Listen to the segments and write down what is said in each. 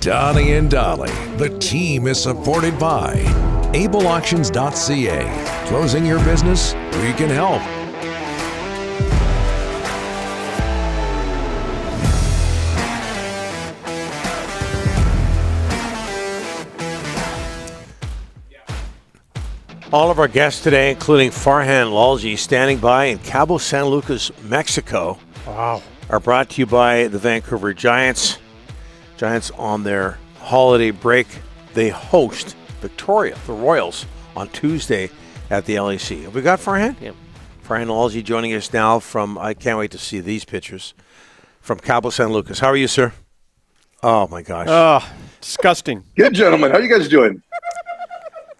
Donnie and Dolly, the team is supported by ableauctions.ca. Closing your business? We can help. All of our guests today, including Farhan Lalji, standing by in Cabo San Lucas, Mexico. Wow. Are brought to you by the Vancouver Giants. Giants on their holiday break. They host Victoria, the Royals, on Tuesday at the LAC. Have we got Farhan? Yep. Farhan Lalji joining us now from, I can't wait to see these pictures, from Cabo San Lucas. How are you, sir? Oh, my gosh. Disgusting. Good, gentlemen. How are you guys doing?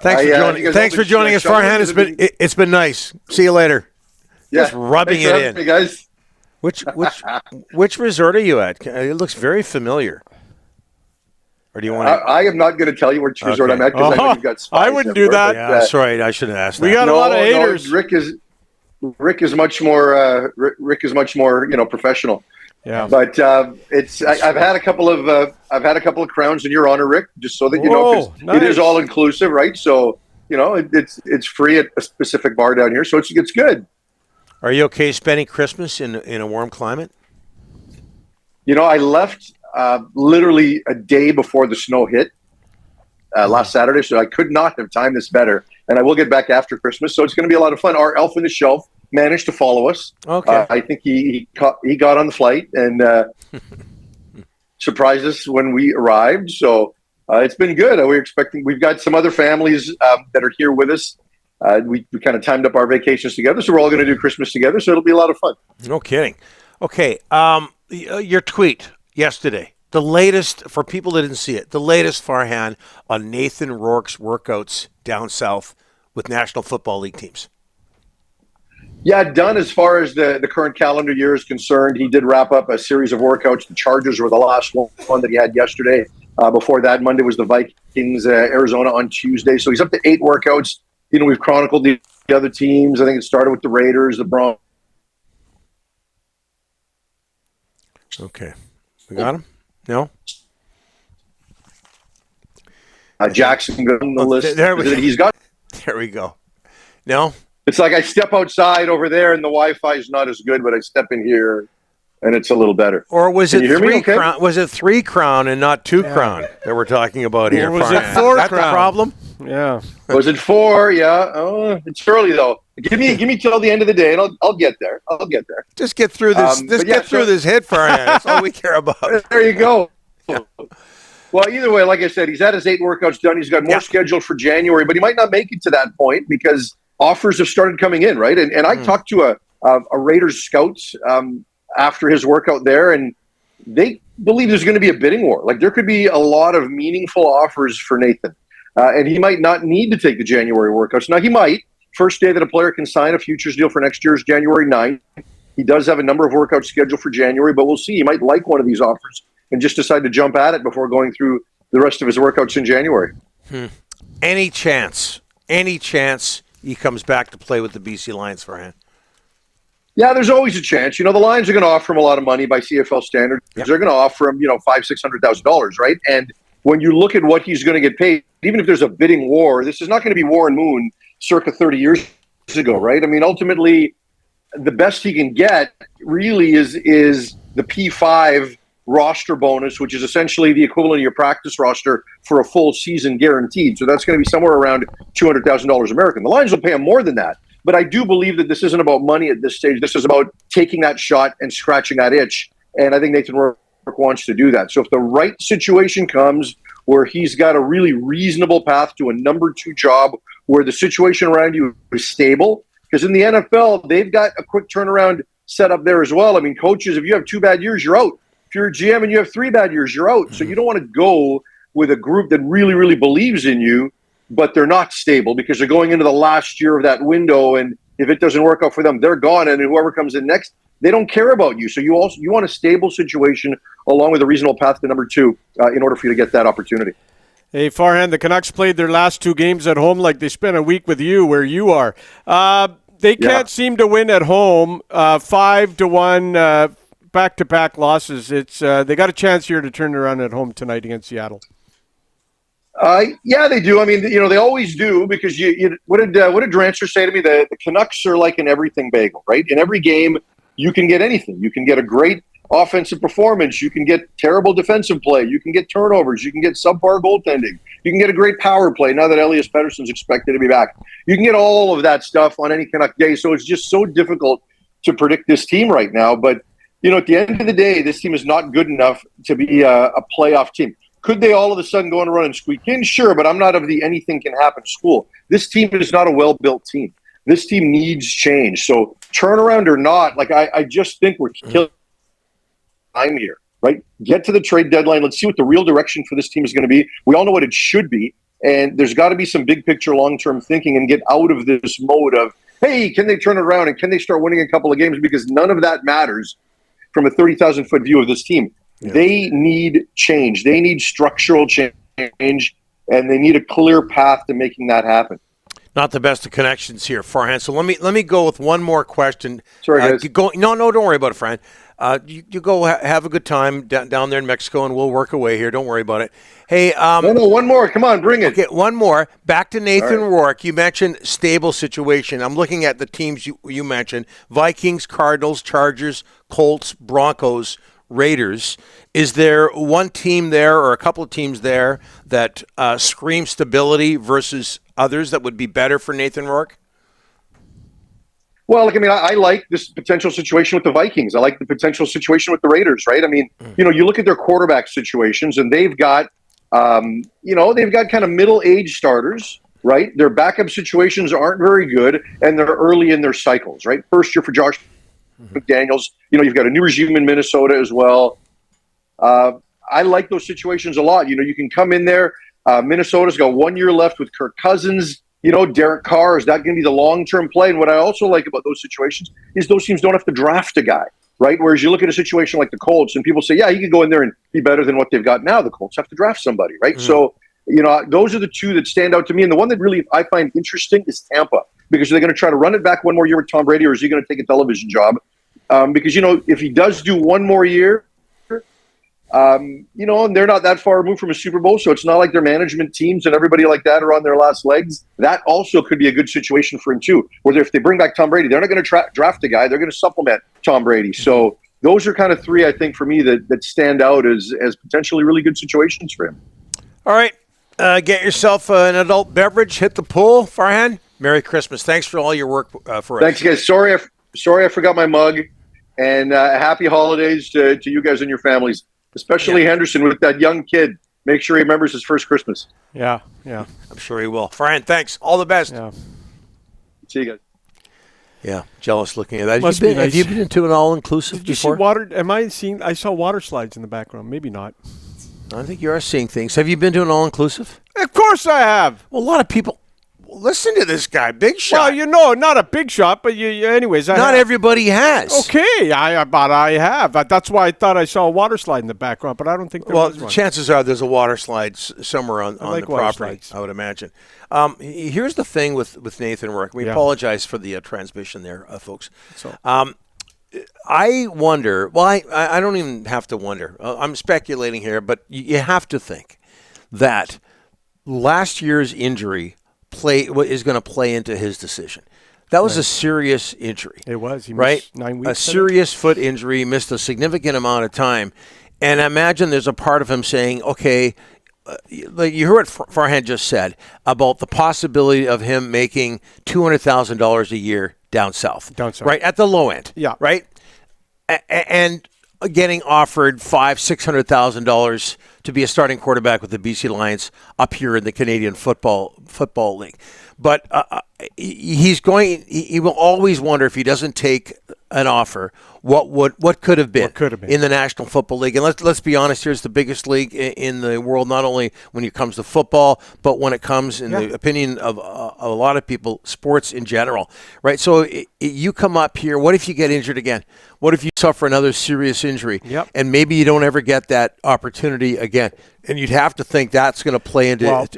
Thanks for joining us, Farhan. It's been nice. See you later. Yeah. Just rubbing it in. Me, guys. Which resort are you at? It looks very familiar. Or do you want to? I am not going to tell you which resort I'm at because I know you've got spies. I wouldn't do that. Yeah, that's right. I should have asked that. We got a lot of haters. Rick is much more professional. Yeah. But I've had a couple of crowns in your honor, Rick, just so that you know, 'cause nice. It is all inclusive, right? So it's free at a specific bar down here, so it's good. Are you okay spending Christmas in a warm climate? I left literally a day before the snow hit last Saturday, so I could not have timed this better. And I will get back after Christmas, so it's going to be a lot of fun. Our elf on the shelf managed to follow us. Okay. I think he got on the flight and surprised us when we arrived. So it's been good. We've got some other families that are here with us. We kind of timed up our vacations together, so we're all going to do Christmas together. So it'll be a lot of fun. No kidding. Okay. Your tweet yesterday, the latest, for people that didn't see it, the latest, Farhan, on Nathan Rourke's workouts down south with National Football League teams. Yeah, done as far as the current calendar year is concerned. He did wrap up a series of workouts. The Chargers were the last one that he had yesterday. Before that, Monday was the Vikings, Arizona on Tuesday. So he's up to 8 workouts. We've chronicled the other teams. I think it started with the Raiders, the Broncos. Okay. We got him? No? Jackson got on the list. There we go. No? It's like I step outside over there and the Wi-Fi is not as good, but I step in here and it's a little better. Or was Can it you hear me 3 okay? crown? Was it 3 crown and not 2 crown that we're talking about here? Or was it Farhan? 4 Is that crown? the problem? Yeah. Was it 4? Yeah. Oh, it's early though. Give me till the end of the day, and I'll get there. Just get through this. Through this hit, Farhan. That's all we care about. There you go. Well, either way, like I said, he's had his 8 workouts done. He's got more scheduled for January, but he might not make it to that point because offers have started coming in, right? And I talked to a Raiders scout after his workout there, and they believe there's going to be a bidding war. Like there could be a lot of meaningful offers for Nathan, and he might not need to take the January workouts. Now he might. First day that a player can sign a futures deal for next year is January 9th. He does have a number of workouts scheduled for January, but we'll see. He might like one of these offers and just decide to jump at it before going through the rest of his workouts in January. Any chance he comes back to play with the BC Lions, Farhan? Yeah, there's always a chance. The Lions are going to offer him a lot of money by CFL standards. Yep. They're going to offer him, $500,000-$600,000, right? And when you look at what he's going to get paid, even if there's a bidding war, this is not going to be Warren Moon circa 30 years ago, right? I mean, ultimately, the best he can get really is the P5 roster bonus, which is essentially the equivalent of your practice roster for a full season guaranteed. So that's going to be somewhere around $200,000 American. The Lions will pay him more than that. But I do believe that this isn't about money at this stage. This is about taking that shot and scratching that itch. And I think Nathan Rourke wants to do that. So if the right situation comes where he's got a really reasonable path to a number 2 job where the situation around you is stable, because in the NFL, they've got a quick turnaround set up there as well. I mean, coaches, if you have 2 bad years, you're out. If you're a GM and you have 3 bad years, you're out. So you don't want to go with a group that really, really believes in you, but they're not stable because they're going into the last year of that window. And if it doesn't work out for them, they're gone. And whoever comes in next, they don't care about you. So you want a stable situation along with a reasonable path to number 2 in order for you to get that opportunity. Hey, Farhan, the Canucks played their last 2 games at home like they spent a week with you where you are. They can't seem to win at home. 5-1 back-to-back losses. It's they got a chance here to turn it around at home tonight against Seattle. Yeah, they do. I mean, they always do because what did Drancer say to me? The Canucks are like an everything bagel, right? In every game, you can get anything. You can get a great offensive performance. You can get terrible defensive play. You can get turnovers. You can get subpar goaltending. You can get a great power play now that Elias Pettersson's expected to be back. You can get all of that stuff on any Canuck day. So it's just so difficult to predict this team right now. But, at the end of the day, this team is not good enough to be a playoff team. Could they all of a sudden go on a run and squeak in? Sure, but I'm not of the anything can happen school. This team is not a well-built team. This team needs change. So turnaround or not, I just think we're killing time here, right? Get to the trade deadline. Let's see what the real direction for this team is going to be. We all know what it should be, and there's got to be some big picture, long-term thinking and get out of this mode of, hey, can they turn it around and can they start winning a couple of games? Because none of that matters from a 30,000-foot view of this team. Yeah. They need change. They need structural change, and they need a clear path to making that happen. Not the best of connections here, Farhan. So let me go with one more question. Sorry, guys. No, don't worry about it, Farhan. You go have a good time down there in Mexico, and we'll work away here. Don't worry about it. Hey, no, one more. Come on, bring it. Okay, one more. Back to Nathan Rourke. You mentioned stable situation. I'm looking at the teams you mentioned: Vikings, Cardinals, Chargers, Colts, Broncos, Raiders. Is there one team there or a couple of teams there that scream stability versus others that would be better for Nathan Rourke? Well, I like this potential situation with the Vikings. I like the potential situation with the Raiders, right? I mean, you look at their quarterback situations, and they've got, they've got kind of middle-aged starters, right? Their backup situations aren't very good, and they're early in their cycles, right? First year for Josh McDaniels. You've got a new regime in Minnesota as well. I like those situations a lot. You can come in there. Minnesota's got 1 year left with Kirk Cousins. Derek Carr, is that going to be the long-term play? And what I also like about those situations is those teams don't have to draft a guy, right? Whereas you look at a situation like the Colts and people say, yeah, he could go in there and be better than what they've got now. The Colts have to draft somebody, right? Mm-hmm. So, those are the two that stand out to me. And the one that really I find interesting is Tampa, because they're going to try to run it back one more year with Tom Brady, or is he going to take a television job? Because, if he does do one more year, and they're not that far removed from a Super Bowl, so it's not like their management teams and everybody like that are on their last legs. That also could be a good situation for him too. Whether if they bring back Tom Brady, they're not going to draft a guy; they're going to supplement Tom Brady. So those are kind of three, I think, for me that stand out as potentially really good situations for him. All right, get yourself an adult beverage. Hit the pool, Farhan. Merry Christmas! Thanks for all your work for us. Thanks, guys. Sorry, I forgot my mug. And happy holidays to you guys and your families. Especially Henderson with that young kid. Make sure he remembers his first Christmas. Yeah. I'm sure he will. Farhan, thanks. All the best. Yeah. See you guys. Yeah, jealous looking at that. Have you been to an all-inclusive Did you before? see water? I saw water slides in the background. Maybe not. I think you are seeing things. Have you been to an all-inclusive? Of course I have. Well, a lot of people. Listen to this guy, big shot. Well, not a big shot, but anyways. Not everybody has. Okay, but I have. That's why I thought I saw a water slide in the background, but I don't think there was one. Chances are there's a water slide somewhere on the property, slides. I would imagine. Here's the thing with Nathan Rourke. We apologize for the transmission there, folks. So. I wonder, I don't even have to wonder. I'm speculating here, but you have to think that last year's injury is going to play into his decision. That was a serious injury. It was. He missed 9 weeks. A serious foot injury, missed a significant amount of time. And I imagine there's a part of him saying, okay, like you heard what Farhan just said about the possibility of him making $200,000 a year down south. Right? At the low end. Yeah. Right? And getting offered $500,000-$600,000 to be a starting quarterback with the BC Lions up here in the Canadian Football League. But he will always wonder if he doesn't take an offer, what could have been in the National Football League. And let's be honest, here, it's the biggest league in the world, not only when it comes to football, but when it comes, in the opinion of a lot of people, sports in general, right? So you come up here, what if you get injured again? What if you suffer another serious injury? Yep. And maybe you don't ever get that opportunity again? again. And you'd have to think that's going to play into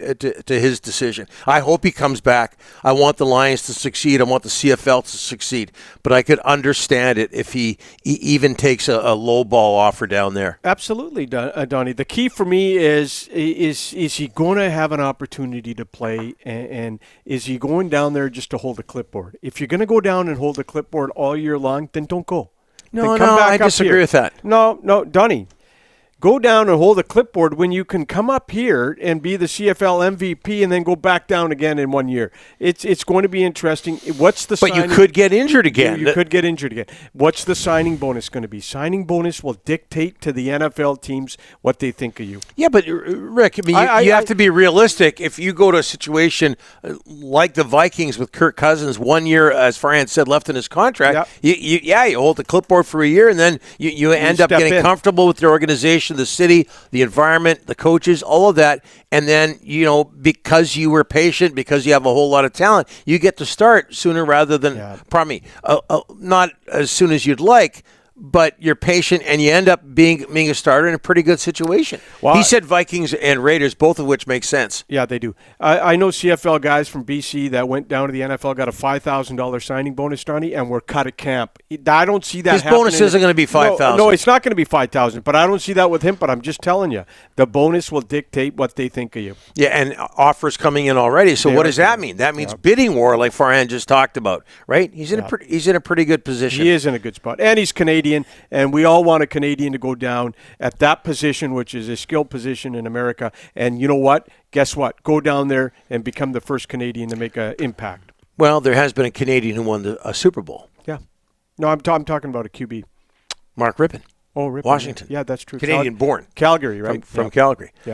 to his decision. I hope he comes back. I want the Lions to succeed. I want the CFL to succeed. But I could understand it if he even takes a low ball offer down there. Absolutely, Donnie. The key for me is he going to have an opportunity to play, and is he going down there just to hold a clipboard? If you're going to go down and hold a clipboard all year long, then don't go. No, I disagree with that. No, Donnie. Go down and hold a clipboard when you can come up here and be the CFL MVP and then go back down again in 1 year. It's going to be interesting. What's the signing? But you could get injured again. You could get injured again. What's the signing bonus going to be? Signing bonus will dictate to the NFL teams what they think of you. Yeah, but Rick, I mean, you have to be realistic. If you go to a situation like the Vikings with Kirk Cousins, 1 year, as Farhan said, left in his contract, you hold the clipboard for a year, and then you end up getting comfortable with your organization, the city, the environment, the coaches, all of that. And then, because you were patient, because you have a whole lot of talent, you get to start sooner rather than, not as soon as you'd like, but you're patient and you end up being a starter in a pretty good situation. Well, he said Vikings and Raiders, both of which make sense. Yeah, they do. I know CFL guys from BC that went down to the NFL, got a $5,000 signing bonus, Donnie, and were cut at camp. I don't see that happening. His bonus isn't going to be $5,000. No, it's not going to be $5,000, but I don't see that with him, but I'm just telling you, the bonus will dictate what they think of you. Yeah, and offers coming in already. So what does that mean? That means bidding war, like Farhan just talked about, right? He's in a pretty good position. He is in a good spot, and he's Canadian. And we all want a Canadian to go down at that position, which is a skilled position in America. And you know what? Guess what? Go down there and become the first Canadian to make an impact. Well, there has been a Canadian who won a Super Bowl. Yeah. No, I'm talking about a QB. Mark Rippon. Oh, Rippon. Washington. Yeah, that's true. Canadian-born. Calgary, right? From Calgary. Yep.